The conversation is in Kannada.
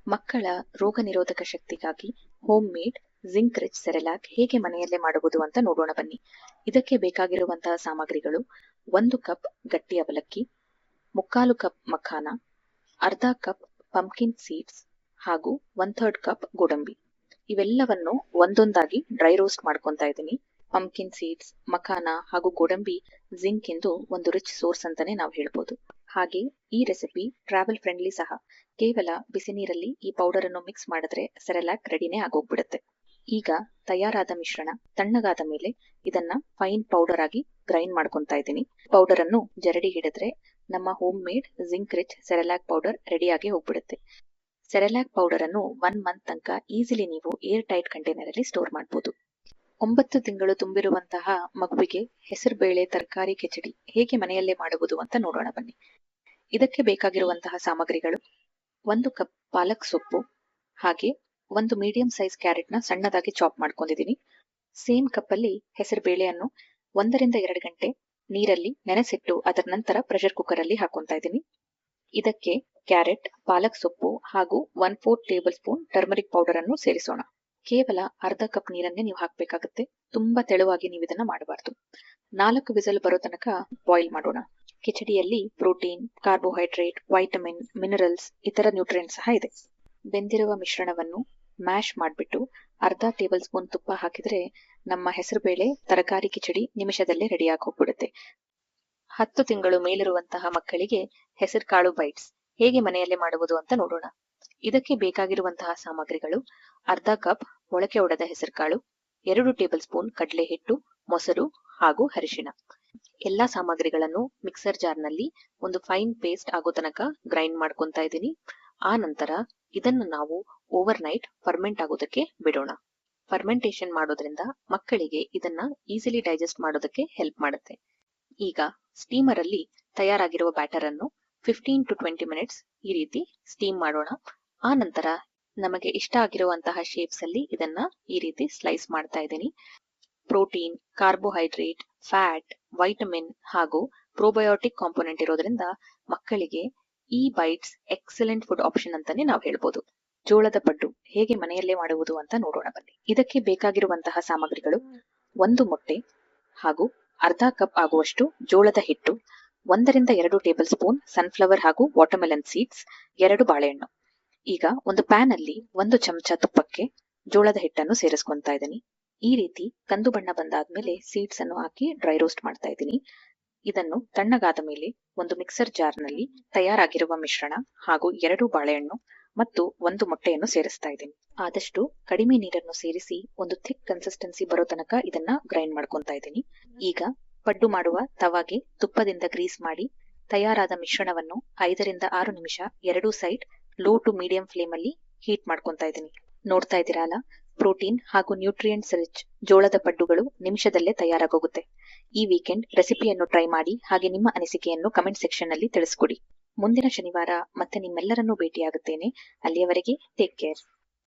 ಮಕ್ಕಳ ರೋಗ ನಿರೋಧಕ ಶಕ್ತಿಗಾಗಿ ಹೋಮ್ ಮೇಡ್ ಜಿಂಕ್ ರಿಚ್ ಸೆರೆಲಾಕ್ ಹೇಗೆ ಮನೆಯಲ್ಲೇ ಮಾಡುವುದು ಅಂತ ನೋಡೋಣ ಬನ್ನಿ. ಇದಕ್ಕೆ ಬೇಕಾಗಿರುವಂತಹ ಸಾಮಗ್ರಿಗಳು: 1 ಕಪ್ ಗಟ್ಟಿ ಅವಲಕ್ಕಿ, 3/4 ಕಪ್ ಮಖಾನ, ಅರ್ಧ ಕಪ್ ಪಂಪ್ಕಿನ್ ಸೀಡ್ಸ್ ಹಾಗೂ 1/3 ಕಪ್ ಗೋಡಂಬಿ. ಇವೆಲ್ಲವನ್ನು ಒಂದೊಂದಾಗಿ ಡ್ರೈ ರೋಸ್ಟ್ ಮಾಡ್ಕೊತಾ ಇದ್ದೀನಿ. ಪಂಪ್ಕಿನ್ ಸೀಡ್ಸ್, ಮಖಾನ ಹಾಗೂ ಗೋಡಂಬಿ ಜಿಂಕ್ ಇಂದು ಒಂದು ರಿಚ್ ಸೋರ್ಸ್ ಅಂತಾನೆ ನಾವು ಹೇಳ್ಬೋದು. ಹಾಗೆ ಈ ರೆಸಿಪಿ ಟ್ರಾವೆಲ್ ಫ್ರೆಂಡ್ಲಿ ಸಹ. ಕೇವಲ ಬಿಸಿ ನೀರಲ್ಲಿ ಈ ಪೌಡರ್ ಅನ್ನು ಮಿಕ್ಸ್ ಮಾಡಿದ್ರೆ ಸೆರೆಲಾಕ್ ರೆಡಿನೇ ಆಗೋಗ್ಬಿಡುತ್ತೆ. ಈಗ ತಯಾರಾದ ಮಿಶ್ರಣ ತಣ್ಣಗಾದ ಮೇಲೆ ಇದನ್ನ ಫೈನ್ ಪೌಡರ್ ಆಗಿ ಗ್ರೈಂಡ್ ಮಾಡ್ಕೊತಾ ಇದ್ದೀನಿ. ಪೌಡರ್ ಅನ್ನು ಜರಡಿ ಹಿಡಿದ್ರೆ ನಮ್ಮ homemade zinc rich Cerelac powder ರೆಡಿಯಾಗಿ ಹೋಗ್ಬಿಡುತ್ತೆ. ಸೆರೆಲಾಕ್ ಪೌಡರ್ ಅನ್ನು 1 ಮಂತ್ ತನಕ ಈಸಿಲಿ ನೀವು ಏರ್ ಟೈಟ್ ಕಂಟೈನರ್ ಅಲ್ಲಿ ಸ್ಟೋರ್ ಮಾಡಬಹುದು. 9 ತಿಂಗಳು ತುಂಬಿರುವಂತಹ ಮಗುವಿಗೆ ಹೆಸರು ಬೇಳೆ ತರಕಾರಿ ಕಿಚಡಿ ಹೇಗೆ ಮನೆಯಲ್ಲೇ ಮಾಡುವುದು ಅಂತ ನೋಡೋಣ ಬನ್ನಿ. ಇದಕ್ಕೆ ಬೇಕಾಗಿರುವಂತಹ ಸಾಮಗ್ರಿಗಳು: 1 ಕಪ್ ಪಾಲಕ್ ಸೊಪ್ಪು, ಹಾಗೆ 1 ಮೀಡಿಯಂ ಸೈಜ್ ಕ್ಯಾರೆಟ್ ನ ಸಣ್ಣದಾಗಿ ಚಾಪ್ ಮಾಡ್ಕೊಂಡಿದ್ದೀನಿ. ಸೇಮ್ ಕಪ್ ಅಲ್ಲಿ ಹೆಸರು ಬೇಳೆಯನ್ನು 1 ರಿಂದ 2 ಗಂಟೆ ನೀರಲ್ಲಿ ನೆನೆಸಿಟ್ಟು ಅದರ ನಂತರ ಪ್ರೆಷರ್ ಕುಕ್ಕರ್ ಅಲ್ಲಿ ಹಾಕೊಂತಾ ಇದ್ದೀನಿ. ಇದಕ್ಕೆ ಕ್ಯಾರೆಟ್, ಪಾಲಕ್ ಸೊಪ್ಪು ಹಾಗೂ 1/4 ಟೇಬಲ್ ಸ್ಪೂನ್ ಟರ್ಮರಿಕ್ ಪೌಡರ್ ಅನ್ನು ಸೇರಿಸೋಣ. ಕೇವಲ ಅರ್ಧ ಕಪ್ ನೀರನ್ನೇ ನೀವು ಹಾಕಬೇಕಾಗುತ್ತೆ. ತುಂಬಾ ತೆಳುವಾಗಿ ನೀವು ಇದನ್ನ ಮಾಡಬಾರ್ದು. 4 ವಿಸಲ್ ಬರೋ ತನಕ ಬಾಯ್ಲ್ ಮಾಡೋಣ. ಕಿಚಡಿಯಲ್ಲಿ ಪ್ರೋಟೀನ್, ಕಾರ್ಬೋಹೈಡ್ರೇಟ್, ವೈಟಮಿನ್, ಮಿನರಲ್ಸ್, ಇತರ ನ್ಯೂಟ್ರಿಯೆಂಟ್ ಸಹ ಇದೆ. ಬೆಂದಿರುವ ಮಿಶ್ರಣವನ್ನು ಮ್ಯಾಶ್ ಮಾಡಿಬಿಟ್ಟು ಅರ್ಧ ಟೇಬಲ್ ಸ್ಪೂನ್ ತುಪ್ಪ ಹಾಕಿದ್ರೆ ನಮ್ಮ ಹೆಸರು ಬೇಳೆ ತರಕಾರಿ ಕಿಚಡಿ ನಿಮಿಷದಲ್ಲೇ ರೆಡಿಯಾಗಿ ಹೋಗ್ಬಿಡುತ್ತೆ. 10 ತಿಂಗಳು ಮೇಲಿರುವಂತಹ ಮಕ್ಕಳಿಗೆ ಹೆಸರು ಕಾಳು ಬೈಟ್ಸ್ ಹೇಗೆ ಮನೆಯಲ್ಲೇ ಮಾಡುವುದು ಅಂತ ನೋಡೋಣ. ಇದಕ್ಕೆ ಬೇಕಾಗಿರುವಂತಹ ಸಾಮಗ್ರಿಗಳು: ಅರ್ಧ ಕಪ್ ಮೊಳಕೆ ಒಡೆದ ಹೆಸರುಕಾಳು, 2 ಟೇಬಲ್ ಸ್ಪೂನ್ ಕಡಲೆ ಹಿಟ್ಟು, ಮೊಸರು ಹಾಗೂ ಅರಿಶಿಣ. ಎಲ್ಲಾ ಸಾಮಗ್ರಿಗಳನ್ನು ಮಿಕ್ಸರ್ ಜಾರ್ ನಲ್ಲಿ ಒಂದು ಫೈನ್ ಪೇಸ್ಟ್ ಆಗೋ ತನಕ ಗ್ರೈಂಡ್ ಮಾಡ್ಕೊತಾ ಇದ್ದೀನಿ. ಆ ನಂತರ ಇದನ್ನು ನಾವು ಓವರ್ ನೈಟ್ ಫರ್ಮೆಂಟ್ ಆಗೋದಕ್ಕೆ ಬಿಡೋಣ. ಫರ್ಮೆಂಟೇಶನ್ ಮಾಡೋದ್ರಿಂದ ಮಕ್ಕಳಿಗೆ ಇದನ್ನ ಈಸಿಲಿ ಡೈಜೆಸ್ಟ್ ಮಾಡೋದಕ್ಕೆ ಹೆಲ್ಪ್ ಮಾಡುತ್ತೆ. ಈಗ ಸ್ಟೀಮರ್ ಅಲ್ಲಿ ತಯಾರಾಗಿರುವ ಬ್ಯಾಟರ್ ಅನ್ನು 15 to 20 ಮಿನಿಟ್ಸ್ ಈ ರೀತಿ ಸ್ಟೀಮ್ ಮಾಡೋಣ. ಆ ನಂತರ ನಮಗೆ ಇಷ್ಟ ಆಗಿರುವಂತಹ ಶೇಪ್ಸ್ ಅಲ್ಲಿ ಇದನ್ನ ಈ ರೀತಿ ಸ್ಲೈಸ್ ಮಾಡ್ತಾ ಇದ್ದೀನಿ. ಪ್ರೋಟೀನ್, ಕಾರ್ಬೋಹೈಡ್ರೇಟ್, ಫ್ಯಾಟ್, ವೈಟಮಿನ್ ಹಾಗೂ ಪ್ರೋಬಯೋಟಿಕ್ ಕಾಂಪೊನೆಂಟ್ ಇರೋದ್ರಿಂದ ಮಕ್ಕಳಿಗೆ ಈ ಬೈಟ್ಸ್ ಎಕ್ಸಲೆಂಟ್ ಫುಡ್ ಆಪ್ಷನ್ ಅಂತಾನೆ ನಾವು ಹೇಳ್ಬೋದು. ಜೋಳದ ಪಡ್ಡು ಹೇಗೆ ಮನೆಯಲ್ಲೇ ಮಾಡುವುದು ಅಂತ ನೋಡೋಣ ಬನ್ನಿ. ಇದಕ್ಕೆ ಬೇಕಾಗಿರುವಂತಹ ಸಾಮಗ್ರಿಗಳು: 1 ಮೊಟ್ಟೆ ಹಾಗೂ ಅರ್ಧ ಕಪ್ ಆಗುವಷ್ಟು ಜೋಳದ ಹಿಟ್ಟು, 1 ರಿಂದ 2 ಟೇಬಲ್ ಸ್ಪೂನ್ ಸನ್ಫ್ಲವರ್ ಹಾಗೂ ವಾಟರ್ಮೆಲನ್ ಸೀಡ್ಸ್, 2 ಬಾಳೆಹಣ್ಣು. ಈಗ ಒಂದು ಪ್ಯಾನ್ ಅಲ್ಲಿ 1 ಚಮಚ ತುಪ್ಪಕ್ಕೆ ಜೋಳದ ಹಿಟ್ಟನ್ನು ಸೇರಿಸ್ಕೊತಾ ಇದ್ದೀನಿ. ಈ ರೀತಿ ಕಂದು ಬಣ್ಣ ಬಂದಾದ್ಮೇಲೆ ಸೀಡ್ಸ್ ಅನ್ನು ಹಾಕಿ ಡ್ರೈ ರೋಸ್ಟ್ ಮಾಡ್ತಾ ಇದ್ದೀನಿ. ಇದನ್ನು ತಣ್ಣಗಾದ ಮೇಲೆ ಒಂದು ಮಿಕ್ಸರ್ ಜಾರ್ ನಲ್ಲಿ ತಯಾರಾಗಿರುವ ಮಿಶ್ರಣ ಹಾಗೂ 2 ಬಾಳೆಹಣ್ಣು ಮತ್ತು 1 ಮೊಟ್ಟೆಯನ್ನು ಸೇರಿಸ್ತಾ ಇದ್ದೀನಿ. ಆದಷ್ಟು ಕಡಿಮೆ ನೀರನ್ನು ಸೇರಿಸಿ ಒಂದು ಥಿಕ್ ಕನ್ಸಿಸ್ಟೆನ್ಸಿ ಬರೋ ತನಕ ಇದನ್ನ ಗ್ರೈಂಡ್ ಮಾಡ್ಕೊತಾ ಇದ್ದೀನಿ. ಈಗ ಪಡ್ಡು ಮಾಡುವ ತವಾಗೆ ತುಪ್ಪದಿಂದ ಗ್ರೀಸ್ ಮಾಡಿ ತಯಾರಾದ ಮಿಶ್ರಣವನ್ನು 5 ರಿಂದ 6 ನಿಮಿಷ 2 side low to medium flame ಅಲ್ಲಿ ಹೀಟ್ ಮಾಡ್ಕೊತಾ ಇದ್ದೀನಿ. ನೋಡ್ತಾ ಇದ್ದೀರಲ್ಲ, ಪ್ರೋಟೀನ್ ಹಾಗೂ ನ್ಯೂಟ್ರಿಯೆಂಟ್ಸ್ ರಿಚ್ ಜೋಳದ ಪಡ್ಡುಗಳು ನಿಮಿಷದಲ್ಲೇ ತಯಾರಾಗೋಗುತ್ತೆ. ಈ ವೀಕೆಂಡ್ ರೆಸಿಪಿಯನ್ನು ಟ್ರೈ ಮಾಡಿ ಹಾಗೆ ನಿಮ್ಮ ಅನಿಸಿಕೆಯನ್ನು ಕಮೆಂಟ್ ಸೆಕ್ಷನ್ ಅಲ್ಲಿ ತಿಳಿಸ್ಕೊಡಿ. ಮುಂದಿನ ಶನಿವಾರ ಮತ್ತೆ ನಿಮ್ಮೆಲ್ಲರನ್ನೂ ಭೇಟಿಯಾಗುತ್ತೇನೆ. ಅಲ್ಲಿಯವರೆಗೆ ಟೇಕ್ ಕೇರ್.